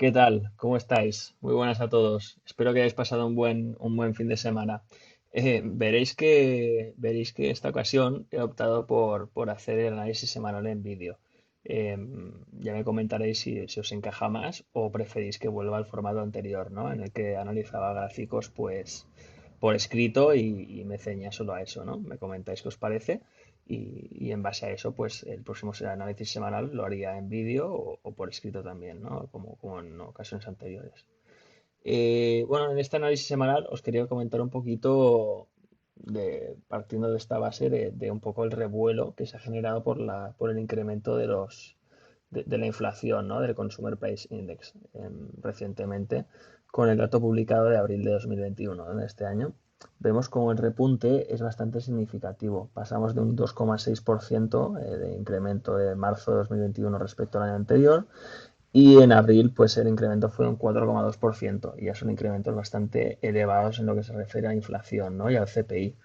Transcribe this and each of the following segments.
¿Qué tal? ¿Cómo estáis? Muy buenas a todos. Espero que hayáis pasado un buen fin de semana. Veréis que esta ocasión he optado por hacer el análisis semanal en vídeo. Ya me comentaréis si os encaja más o preferís que vuelva al formato anterior, ¿no? En el que analizaba gráficos, pues, por escrito y me ceñía solo a eso, ¿no? Me comentáis qué os parece y en base a eso, pues el próximo análisis semanal lo haría en vídeo o por escrito también, ¿no? Como en ocasiones anteriores. Bueno, en este análisis semanal os quería comentar un poquito partiendo de esta base de un poco el revuelo que se ha generado por el incremento de la inflación, ¿no? Del Consumer Price Index recientemente, con el dato publicado de abril de 2021, ¿no? De este año. Vemos como el repunte es bastante significativo. Pasamos de un 2,6% de incremento de marzo de 2021 respecto al año anterior y en abril, pues el incremento fue un 4,2%. Y ya son incrementos bastante elevados en lo que se refiere a inflación, ¿no? Y al CPI.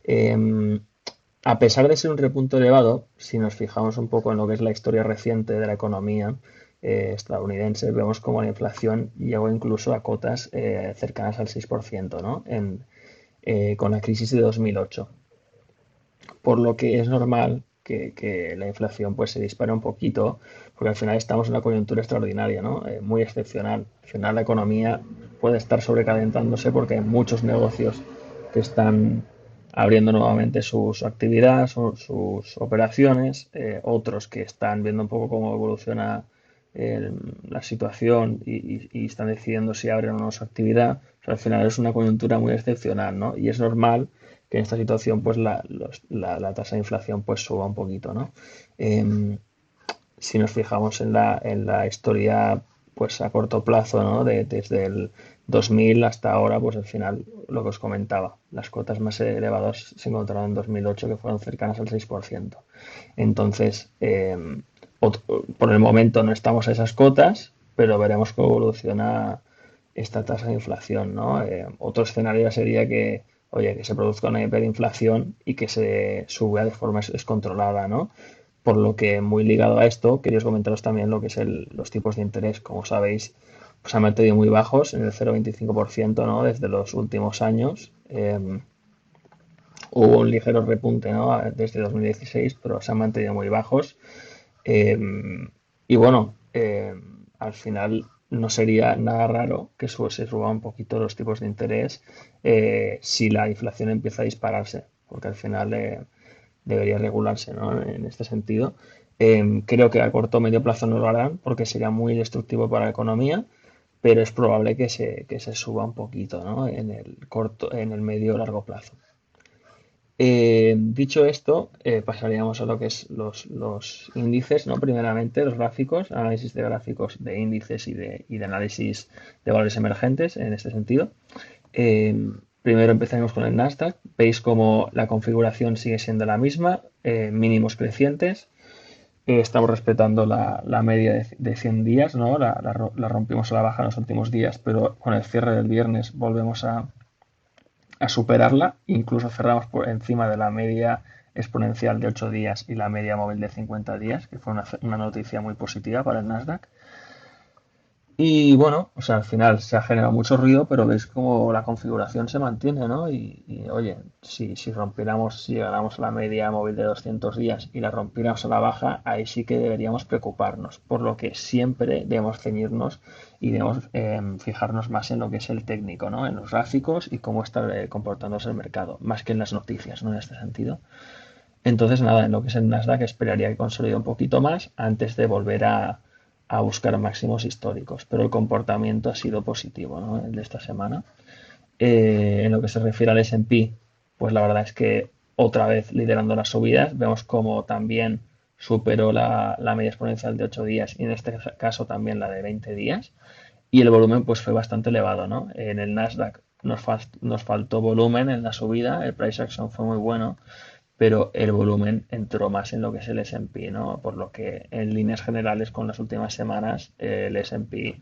Eh, a pesar de ser un repunto elevado, si nos fijamos un poco en lo que es la historia reciente de la economía estadounidense, vemos como la inflación llegó incluso a cotas cercanas al 6%, ¿no? Con la crisis de 2008, por lo que es normal que la inflación pues se dispare un poquito, porque al final estamos en una coyuntura extraordinaria, ¿no? Muy excepcional. Al final la economía puede estar sobrecalentándose porque hay muchos negocios que están abriendo nuevamente su actividad, sus operaciones, otros que están viendo un poco cómo evoluciona eh, la situación y están decidiendo si abren o no su actividad. O sea, al final es una coyuntura muy excepcional, ¿no? Y es normal que en esta situación pues la tasa de inflación pues suba un poquito, ¿no? Eh, si nos fijamos en la historia pues a corto plazo, ¿no? Desde el 2000 hasta ahora, pues al final lo que os comentaba, las cotas más elevadas se encontraron en 2008 que fueron cercanas al 6%. Entonces, por el momento no estamos a esas cotas, pero veremos cómo evoluciona esta tasa de inflación, ¿no? Otro escenario sería que, oye, que se produzca una hiperinflación y que se suba de forma descontrolada, ¿no? Por lo que muy ligado a esto, quería comentaros también lo que es los tipos de interés. Como sabéis, pues han mantenido muy bajos, en el 0,25%, ¿no? Desde los últimos años. Hubo un ligero repunte, ¿no? Desde 2016, pero se han mantenido muy bajos. Eh, y bueno, al final no sería nada raro que se suba un poquito los tipos de interés si la inflación empieza a dispararse, porque al final debería regularse, ¿no? En este sentido. Creo que a corto o medio plazo no lo harán porque sería muy destructivo para la economía, pero es probable que se suba un poquito, ¿no? En el corto, en el medio o largo plazo. Dicho esto, pasaríamos a lo que es los índices, ¿no? Primeramente, los gráficos, análisis de gráficos de índices y de análisis de valores emergentes en este sentido. Eh, Primero empezaremos con el Nasdaq. Veis como la configuración sigue siendo la misma, mínimos crecientes. Estamos respetando la media de 100 días, ¿no? La rompimos a la baja en los últimos días, pero con el cierre del viernes volvemos a superarla. Incluso cerramos por encima de la media exponencial de 8 días y la media móvil de 50 días, que fue una noticia muy positiva para el Nasdaq. Y bueno, o sea, al final se ha generado mucho ruido, pero veis como la configuración se mantiene, ¿no? Oye, si rompiéramos, si llegáramos a la media móvil de 200 días y la rompiéramos a la baja, ahí sí que deberíamos preocuparnos, por lo que siempre debemos ceñirnos y debemos fijarnos más en lo que es el técnico, ¿no? En los gráficos y cómo está comportándose el mercado, más que en las noticias, ¿no? En este sentido. Entonces, nada, en lo que es el Nasdaq esperaría que consolide un poquito más antes de volver a buscar máximos históricos, pero el comportamiento ha sido positivo, ¿no? El de esta semana. En lo que se refiere al S&P, pues la verdad es que otra vez liderando las subidas, vemos como también superó la media exponencial de 8 días y en este caso también la de 20 días y el volumen pues fue bastante elevado, ¿no? En el Nasdaq nos faltó volumen en la subida, el price action fue muy bueno, pero el volumen entró más en lo que es el S&P, ¿no? Por lo que en líneas generales con las últimas semanas el S&P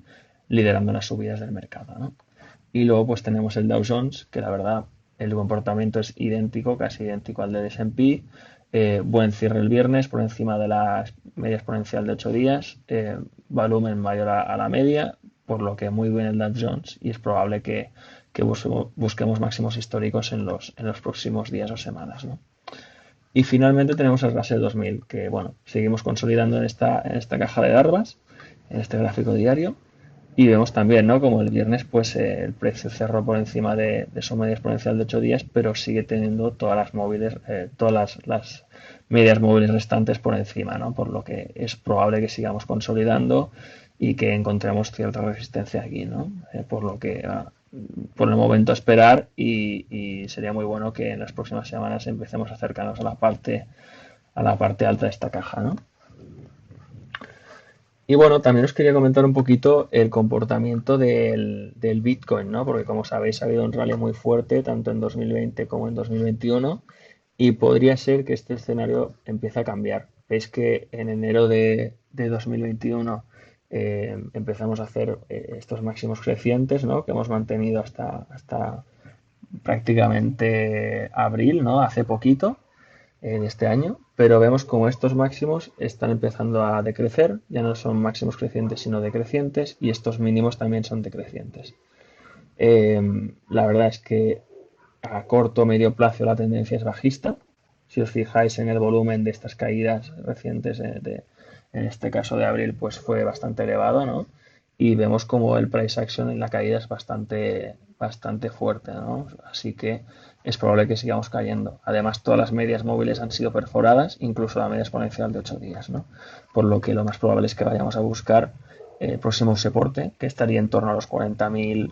liderando las subidas del mercado, ¿no? Y luego pues tenemos el Dow Jones, que la verdad el comportamiento es idéntico, casi idéntico al del S&P. Buen cierre el viernes por encima de la media exponencial de 8 días, volumen mayor a la media, por lo que muy bien el Dow Jones y es probable que busquemos máximos históricos en los próximos días o semanas, ¿no? Y finalmente tenemos el Russell 2000, que bueno, seguimos consolidando en esta caja de Darvas, en este gráfico diario. Y vemos también, ¿no? Como el viernes, pues el precio cerró por encima de su media exponencial de 8 días, pero sigue teniendo todas las móviles, las medias móviles restantes por encima, ¿no? Por lo que es probable que sigamos consolidando y que encontremos cierta resistencia aquí, ¿no? Por lo que por el momento esperar y sería muy bueno que en las próximas semanas empecemos a acercarnos a la parte alta de esta caja, ¿no? Y bueno, también os quería comentar un poquito el comportamiento del Bitcoin, ¿no? Porque como sabéis ha habido un rally muy fuerte tanto en 2020 como en 2021 y podría ser que este escenario empiece a cambiar. Veis que en enero de 2021 empezamos a hacer estos máximos crecientes, ¿no? Que hemos mantenido hasta prácticamente abril, ¿no? Hace poquito de este año, pero vemos como estos máximos están empezando a decrecer, ya no son máximos crecientes sino decrecientes y estos mínimos también son decrecientes. La verdad es que a corto o medio plazo la tendencia es bajista. Si os fijáis en el volumen de estas caídas recientes, en este caso de abril, pues fue bastante elevado, ¿no? Y vemos como el price action en la caída es bastante fuerte, ¿no? Así que es probable que sigamos cayendo. Además, todas las medias móviles han sido perforadas, incluso la media exponencial de 8 días, ¿no? Por lo que lo más probable es que vayamos a buscar el próximo soporte, que estaría en torno a los 40.000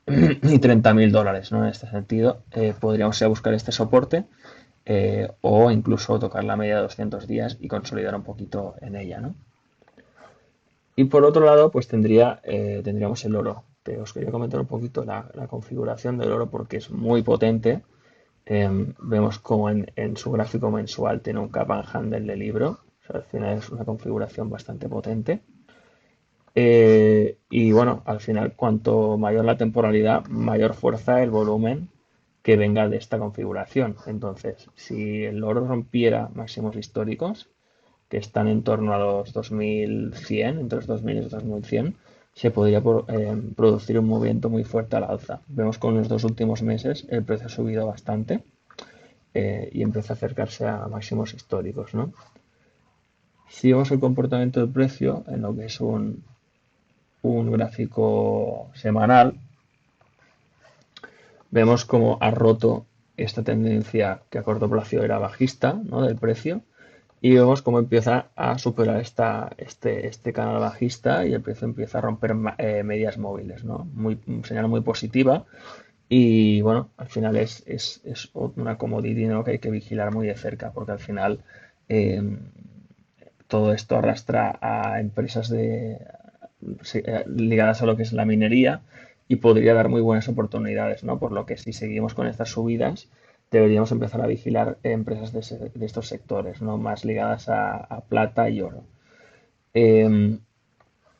y 30.000 dólares, ¿no? En este sentido, podríamos ir a buscar este soporte o incluso tocar la media de 200 días y consolidar un poquito en ella, ¿no? Y por otro lado, pues tendríamos el oro. Os quería comentar un poquito la configuración del oro porque es muy potente. Vemos como en su gráfico mensual tiene un cap and handle de libro. O sea, al final es una configuración bastante potente. Y bueno, al final, cuanto mayor la temporalidad, mayor fuerza el volumen que venga de esta configuración. Entonces, si el oro rompiera máximos históricos, que están en torno a los 2100, entre los 2000 y los 2100, se podría producir un movimiento muy fuerte al alza. Vemos que en los dos últimos meses el precio ha subido bastante y empieza a acercarse a máximos históricos, ¿no? Si vemos el comportamiento del precio en lo que es un gráfico semanal, vemos cómo ha roto esta tendencia que a corto plazo era bajista, ¿no? Del precio y vemos cómo empieza a superar este canal bajista y el precio empieza a romper medias móviles, ¿no? Señal muy positiva y bueno, al final es una commodity, ¿no? Que hay que vigilar muy de cerca porque al final eh, todo esto arrastra a empresas ligadas a lo que es la minería y podría dar muy buenas oportunidades, ¿no? Por lo que si seguimos con estas subidas, deberíamos empezar a vigilar empresas de estos sectores, ¿no? Más ligadas a plata y oro. Eh,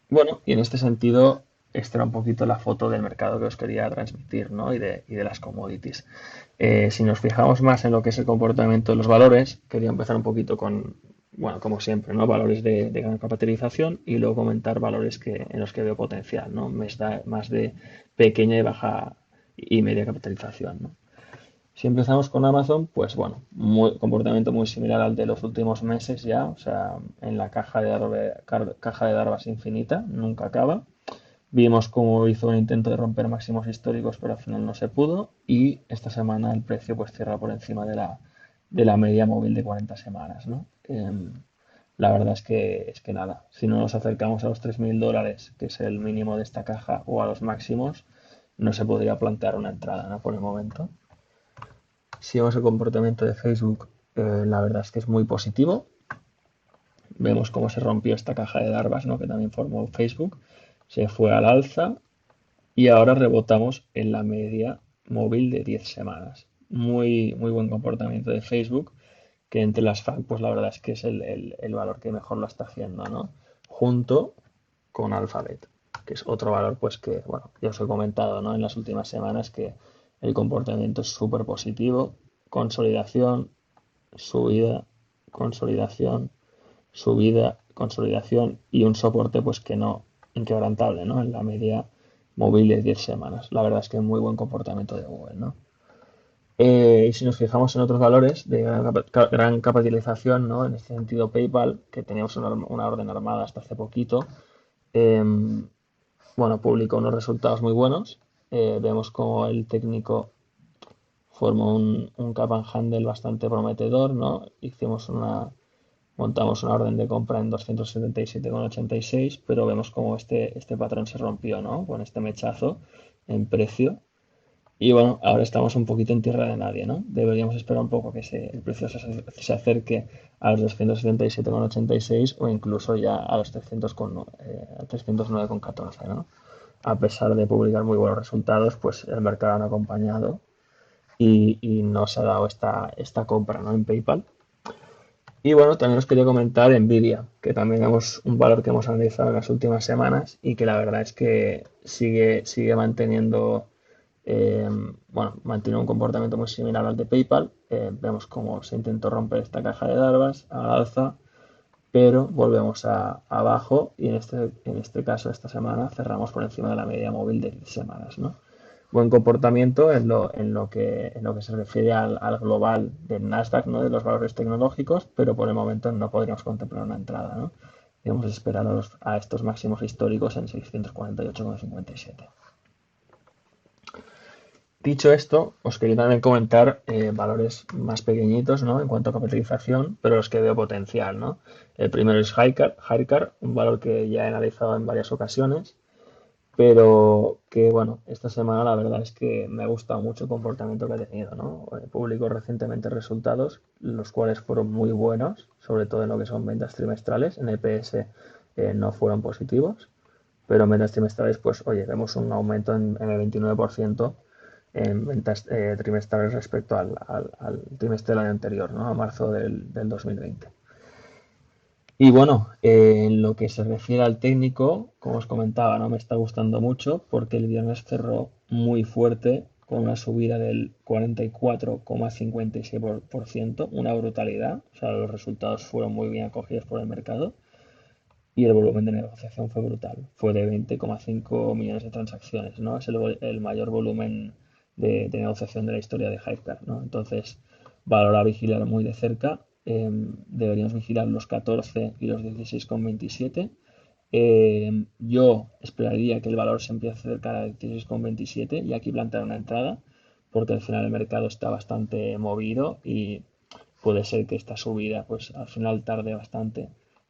bueno, y en este sentido, esta era un poquito la foto del mercado que os quería transmitir, ¿no? Y de las commodities. Si nos fijamos más en lo que es el comportamiento de los valores, quería empezar un poquito con, bueno, como siempre, ¿no? Valores de gran capitalización y luego comentar valores en los que veo potencial, ¿no? Más de pequeña y baja y media capitalización, ¿no? Si empezamos con Amazon, pues bueno, comportamiento muy similar al de los últimos meses ya, o sea, en la caja de Darvas infinita, nunca acaba. Vimos cómo hizo un intento de romper máximos históricos, pero al final no se pudo. Y esta semana el precio pues cierra por encima de la media móvil de 40 semanas, ¿no? La verdad es que nada, si no nos acercamos a los 3.000 dólares, que es el mínimo de esta caja, o a los máximos, no se podría plantear una entrada, ¿no? Por el momento. Si vemos el comportamiento de Facebook, la verdad es que es muy positivo. Vemos cómo se rompió esta caja de Darvas, ¿no? Que también formó Facebook. Se fue al alza y ahora rebotamos en la media móvil de 10 semanas. Muy, muy buen comportamiento de Facebook, que entre las FANG, pues la verdad es que es el valor que mejor lo está haciendo, ¿no? Junto con Alphabet, que es otro valor, pues que, bueno, ya os he comentado, ¿no? En las últimas semanas que el comportamiento es súper positivo, consolidación, subida, consolidación, subida, consolidación y un soporte, pues que no inquebrantable, ¿no? En la media móvil de 10 semanas. La verdad es que muy buen comportamiento de Google, ¿no? Y si nos fijamos en otros valores de gran capitalización, ¿no? En este sentido, PayPal, que teníamos una orden armada hasta hace poquito, em, bueno, publicó unos resultados muy buenos. Vemos como el técnico formó un cap and handle bastante prometedor, ¿no? Montamos una orden de compra en 277,86, pero vemos como este patrón se rompió, ¿no? Con este mechazo en precio. Y bueno, ahora estamos un poquito en tierra de nadie, ¿no? Deberíamos esperar un poco a que el precio se acerque a los 277,86 o incluso ya a los 309,14, ¿no? A pesar de publicar muy buenos resultados, pues el mercado no ha acompañado y no se ha dado esta compra, ¿no? En PayPal. Y bueno, también os quería comentar Nvidia, que también es un valor que hemos analizado en las últimas semanas y que la verdad es que sigue manteniendo, bueno, mantiene un comportamiento muy similar al de PayPal. Vemos cómo se intentó romper esta caja de larvas al alza, pero volvemos abajo y en este caso esta semana cerramos por encima de la media móvil de 10 semanas, ¿no? Buen comportamiento en lo que se refiere al global del Nasdaq, ¿no? De los valores tecnológicos, pero por el momento no podríamos contemplar una entrada, ¿no? Debemos esperar a estos máximos históricos en 648,57. Dicho esto, os quería también comentar valores más pequeñitos, ¿no? En cuanto a capitalización, pero los que veo potencial, ¿no? El primero es Highcar, un valor que ya he analizado en varias ocasiones, pero que, bueno, esta semana la verdad es que me ha gustado mucho el comportamiento que ha tenido, ¿no? Publicó recientemente resultados, los cuales fueron muy buenos, sobre todo en lo que son ventas trimestrales. En EPS no fueron positivos, pero en ventas trimestrales, pues, oye, vemos un aumento en el 29% en ventas trimestrales respecto al trimestre del año anterior, ¿no? A marzo del 2020. Y bueno, en lo que se refiere al técnico, como os comentaba, no me está gustando mucho porque el viernes cerró muy fuerte con una subida del 44,56%, una brutalidad. O sea, los resultados fueron muy bien acogidos por el mercado y el volumen de negociación fue brutal. Fue de 20,5 millones de transacciones, ¿no? Es el mayor volumen de negociación de la historia de Hypecar, ¿no? Entonces, valor a vigilar muy de cerca. Deberíamos vigilar los 14 y los 16,27. Yo esperaría que el valor se empiece a acercar a 16,27 y aquí plantear una entrada, porque al final el mercado está bastante movido y puede ser que esta subida pues al final tarde bastante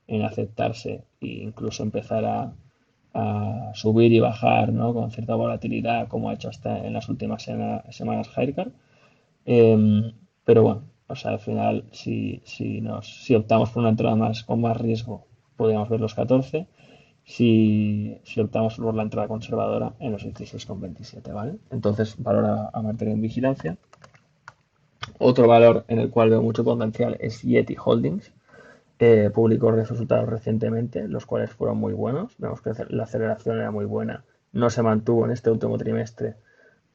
en aceptarse e incluso empezar a subir y bajar, ¿no? Con cierta volatilidad como ha hecho hasta en las últimas semanas Highcar. Pero bueno, o sea, al final si optamos por una entrada con más riesgo, podríamos ver los 14. Si optamos por la entrada conservadora en los 16,27, ¿vale? Entonces, valor a mantener en vigilancia. Otro valor en el cual veo mucho potencial es Yeti Holdings. Publicó resultados recientemente, los cuales fueron muy buenos. Vemos que la aceleración era muy buena. No se mantuvo en este último trimestre,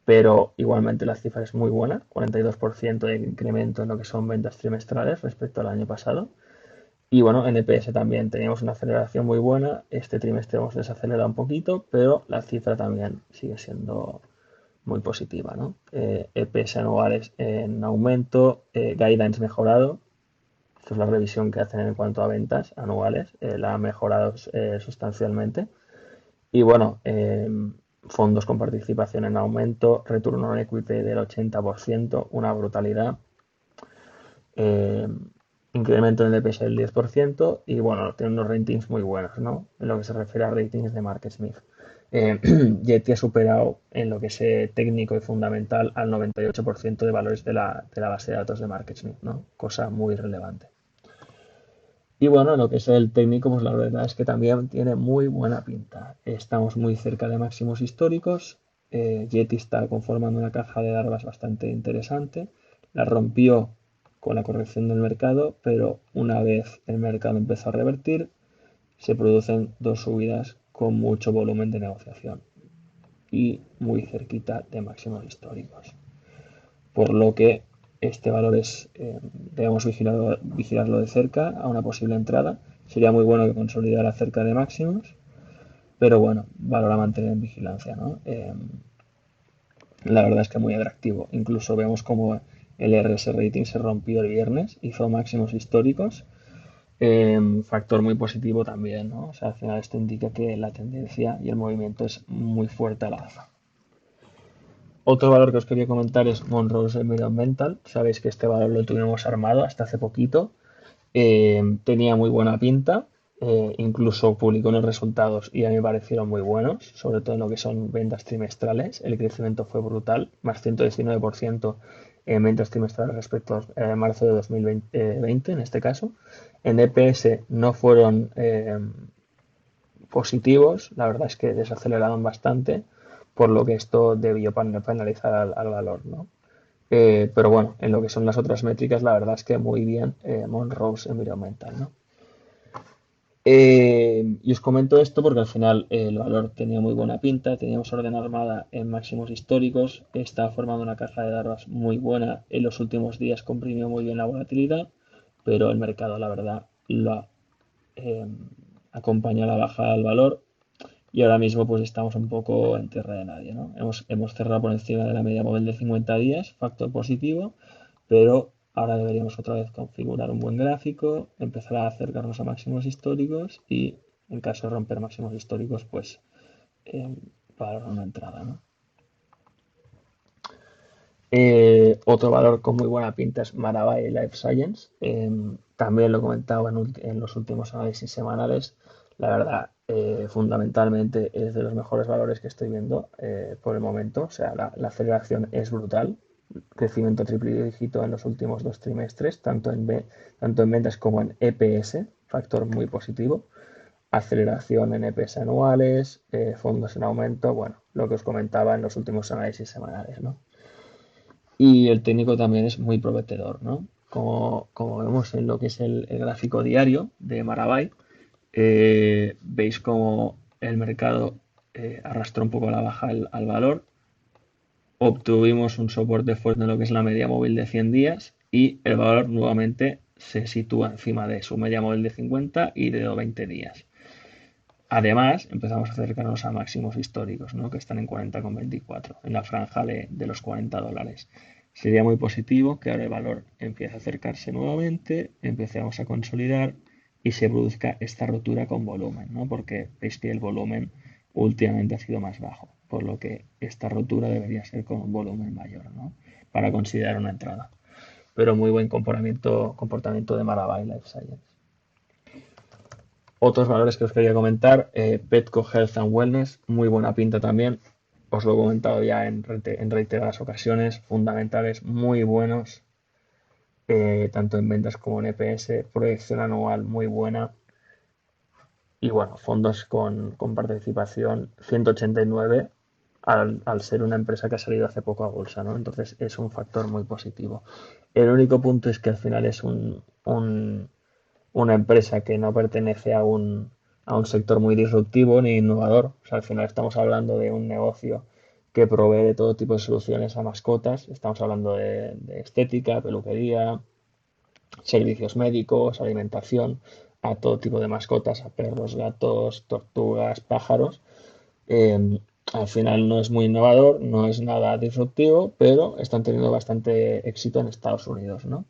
pero igualmente la cifra es muy buena. 42% de incremento en lo que son ventas trimestrales respecto al año pasado. Y bueno, en EPS también teníamos una aceleración muy buena. Este trimestre hemos desacelerado un poquito, pero la cifra también sigue siendo muy positiva, ¿no? EPS anuales en aumento, guidance mejorado. Esto es la revisión que hacen en cuanto a ventas anuales. La han mejorado sustancialmente. Y bueno, fondos con participación en aumento, return on equity del 80%, una brutalidad. Eh, Incremento en el EPS del 10% y bueno, tiene unos ratings muy buenos, ¿no? En lo que se refiere a ratings de MarketSmith. Yeti ha superado en lo que es técnico y fundamental al 98% de valores de la base de datos de MarketSmith, ¿no? Cosa muy relevante. Y bueno, en lo que es el técnico, pues la verdad es que también tiene muy buena pinta. Estamos muy cerca de máximos históricos. Yeti está conformando una caja de larvas bastante interesante. La rompió con la corrección del mercado, pero una vez el mercado empezó a revertir, se producen dos subidas con mucho volumen de negociación y muy cerquita de máximos históricos. Por lo que este valor debemos vigilarlo de cerca a una posible entrada. Sería muy bueno que consolidara cerca de máximos. pero bueno, valor a mantener en vigilancia, ¿no? La verdad es que muy atractivo. Incluso vemos como el RS Rating se rompió el viernes, hizo máximos históricos. Factor muy positivo también, ¿no? O sea, al final esto indica que la tendencia y el movimiento es muy fuerte al alza. Otro valor que os quería comentar es Monrose Environmental. Sabéis que este valor lo tuvimos armado hasta hace poquito. Tenía muy buena pinta, incluso publicó unos resultados y a mí me parecieron muy buenos, sobre todo en lo que son ventas trimestrales. El crecimiento fue brutal, más 119% en ventas trimestrales respecto a marzo de 2020, en este caso. En EPS no fueron positivos, la verdad es que desaceleraron bastante, por lo que esto debió penalizar al valor, ¿no? Pero bueno, en lo que son las otras métricas, la verdad es que muy bien Monrose Environmental, ¿no? Y os comento esto porque al final el valor tenía muy buena pinta, teníamos orden armada en máximos históricos, está formando una caja de dardos muy buena, en los últimos días comprimió muy bien la volatilidad, pero el mercado, la verdad, lo ha eh, acompañado a la baja del valor y ahora mismo pues estamos un poco en tierra de nadie, ¿no? Hemos cerrado por encima de la media móvil de 50 días, factor positivo, pero ahora deberíamos otra vez configurar un buen gráfico, empezar a acercarnos a máximos históricos y en caso de romper máximos históricos, pues eh, para una entrada, ¿no? Otro valor con muy buena pinta es Maravai Life Science. También lo he comentado en los últimos análisis semanales. La verdad, fundamentalmente es de los mejores valores que estoy viendo por el momento. O sea, la aceleración es brutal. Crecimiento triple dígito en los últimos 2 trimestres, tanto en ventas como en EPS, factor muy positivo. Aceleración en EPS anuales, fondos en aumento, bueno, lo que os comentaba en los últimos análisis semanales, ¿no? Y el técnico también es muy prometedor, ¿no? Como vemos en lo que es el gráfico diario de Maravai, veis como el mercado arrastró un poco a la baja al valor, obtuvimos un soporte fuerte en lo que es la media móvil de 100 días y el valor nuevamente se sitúa encima de su media móvil de 50 y de 20 días. Además, empezamos a acercarnos a máximos históricos, ¿no? Que están en 40,24, en la franja de los $40. Sería muy positivo que ahora el valor empiece a acercarse nuevamente, empecemos a consolidar y se produzca esta rotura con volumen, ¿no? Porque veis que el volumen últimamente ha sido más bajo, por lo que esta rotura debería ser con un volumen mayor, ¿no? Para considerar una entrada. Pero muy buen comportamiento de Maravai Life Science. Otros valores que os quería comentar, Petco Health and Wellness, muy buena pinta también. Os lo he comentado ya en reiteradas ocasiones, fundamentales muy buenos, tanto en ventas como en EPS, proyección anual muy buena. Y bueno, fondos con participación 189 al ser una empresa que ha salido hace poco a bolsa, ¿no? Entonces es un factor muy positivo. El único punto es que al final es una empresa que no pertenece a un sector muy disruptivo ni innovador. O sea, al final estamos hablando de un negocio que provee de todo tipo de soluciones a mascotas. Estamos hablando de estética, peluquería, servicios médicos, alimentación, a todo tipo de mascotas, a perros, gatos, tortugas, pájaros. Al final no es muy innovador, no es nada disruptivo, pero están teniendo bastante éxito en Estados Unidos, ¿no?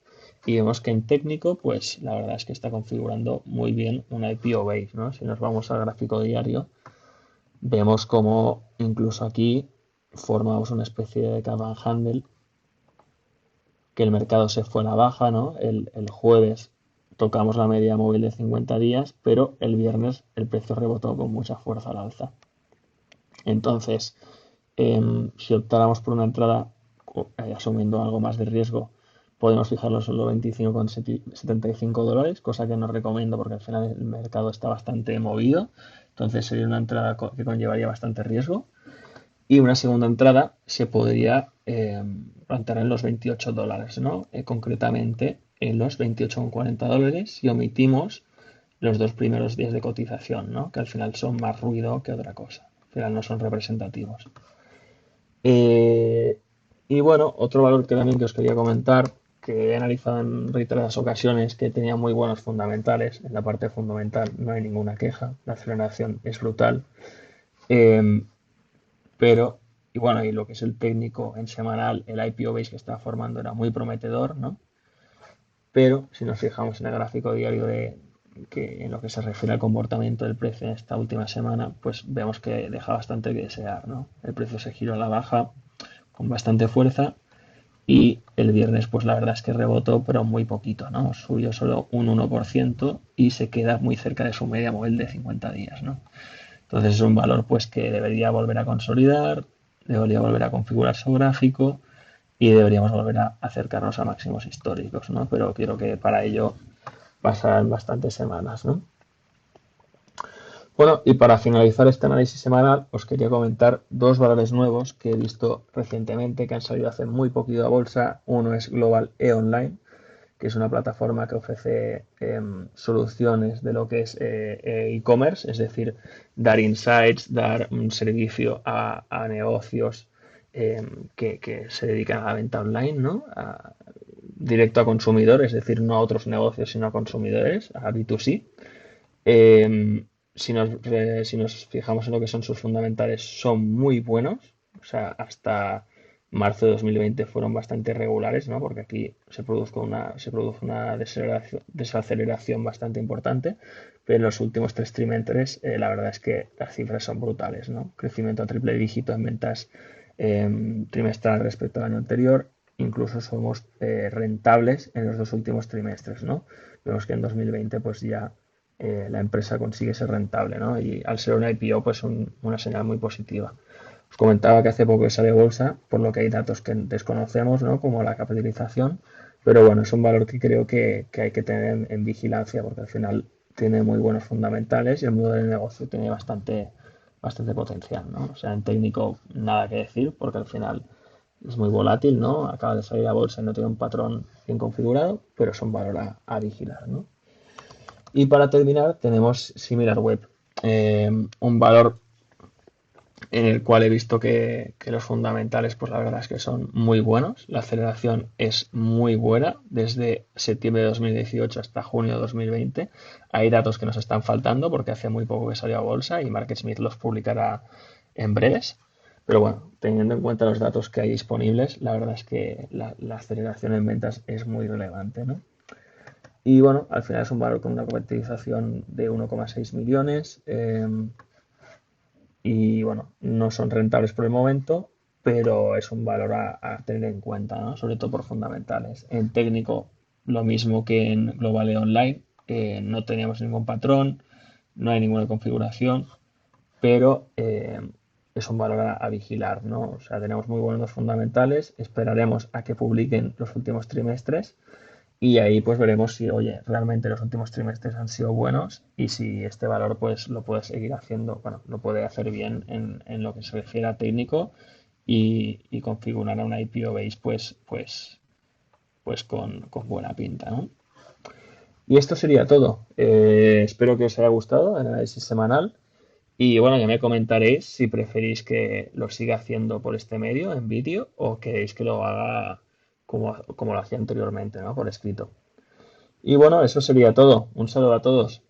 Y vemos que en técnico, pues la verdad es que está configurando muy bien una IPO base, ¿no? Si nos vamos al gráfico diario, vemos como incluso aquí formamos una especie de cap and handle, que el mercado se fue a la baja, ¿no? El jueves tocamos la media móvil de 50 días, pero el viernes el precio rebotó con mucha fuerza al alza. Entonces, si optáramos por una entrada asumiendo algo más de riesgo, podemos fijarlo solo 25,75 dólares, cosa que no recomiendo porque al final el mercado está bastante movido. Entonces sería una entrada que conllevaría bastante riesgo. Y una segunda entrada se podría plantear en los 28 dólares, ¿no? Concretamente en los 28,40 dólares si omitimos los 2 primeros días de cotización, ¿no? Que al final son más ruido que otra cosa. Al final no son representativos. Eh, y bueno, otro valor que también que os quería comentar que he analizado en reiteradas ocasiones que tenía muy buenos fundamentales. En la parte fundamental no hay ninguna queja, la aceleración es brutal. Eh, pero, y bueno, y lo que es el técnico en semanal, el IPO base que estaba formando era muy prometedor, ¿no? Pero si nos fijamos en el gráfico diario que en lo que se refiere al comportamiento del precio en esta última semana, pues vemos que deja bastante que desear, ¿no? El precio se giró a la baja con bastante fuerza y el viernes pues la verdad es que rebotó pero muy poquito, ¿no? Subió solo un 1% y se queda muy cerca de su media móvil de 50 días, ¿no? Entonces es un valor pues que debería volver a consolidar, debería volver a configurar su gráfico y deberíamos volver a acercarnos a máximos históricos, ¿no? Pero creo que para ello pasan bastantes semanas, ¿no? Bueno, y para finalizar este análisis semanal, os quería comentar dos valores nuevos que he visto recientemente, que han salido hace muy poquito a bolsa. Uno es Global E-Online, que es una plataforma que ofrece soluciones de lo que es e-commerce, es decir, dar insights, dar un servicio a negocios que se dedican a la venta online, ¿no? Directo a consumidores, es decir, no a otros negocios, sino a consumidores, a B2C. Si nos fijamos en lo que son sus fundamentales, son muy buenos. O sea, hasta marzo de 2020 fueron bastante regulares, ¿no? Porque aquí se produjo una desaceleración bastante importante, pero en los últimos tres trimestres la verdad es que las cifras son brutales, ¿no? Crecimiento a triple dígito en ventas trimestral respecto al año anterior. Incluso somos rentables en los dos últimos trimestres, ¿no? Vemos que en 2020 pues ya la empresa consigue ser rentable, ¿no? Y al ser una IPO, pues una señal muy positiva. Os comentaba que hace poco salió bolsa, por lo que hay datos que desconocemos, ¿no? Como la capitalización, pero bueno, es un valor que creo que hay que tener en vigilancia, porque al final tiene muy buenos fundamentales y el mundo del negocio tiene bastante potencial, ¿no? O sea, en técnico nada que decir, porque al final es muy volátil, ¿no? Acaba de salir a bolsa y no tiene un patrón bien configurado, pero es un valor a vigilar, ¿no? Y para terminar tenemos SimilarWeb, un valor en el cual he visto que los fundamentales, pues la verdad es que son muy buenos. La aceleración es muy buena desde septiembre de 2018 hasta junio de 2020. Hay datos que nos están faltando porque hace muy poco que salió a bolsa y MarketSmith los publicará en breves. Pero bueno, teniendo en cuenta los datos que hay disponibles, la verdad es que la aceleración en ventas es muy relevante, ¿no? Y bueno, al final es un valor con una capitalización de 1,6 millones. Y bueno, no son rentables por el momento, pero es un valor a tener en cuenta, ¿no? Sobre todo por fundamentales. En técnico, lo mismo que en Global e Online, no teníamos ningún patrón, no hay ninguna configuración, pero es un valor a vigilar, ¿no? O sea, tenemos muy buenos fundamentales, esperaremos a que publiquen los últimos trimestres y ahí pues veremos si, oye, realmente los últimos trimestres han sido buenos y si este valor pues lo puede seguir haciendo, bueno, lo puede hacer bien en lo que se refiere a técnico y configurar una IPO base pues con buena pinta, ¿no? Y esto sería todo. Espero que os haya gustado el análisis semanal y bueno, ya me comentaréis si preferís que lo siga haciendo por este medio en vídeo o queréis que lo haga como lo hacía anteriormente, ¿no? Por escrito. Y bueno, eso sería todo. Un saludo a todos.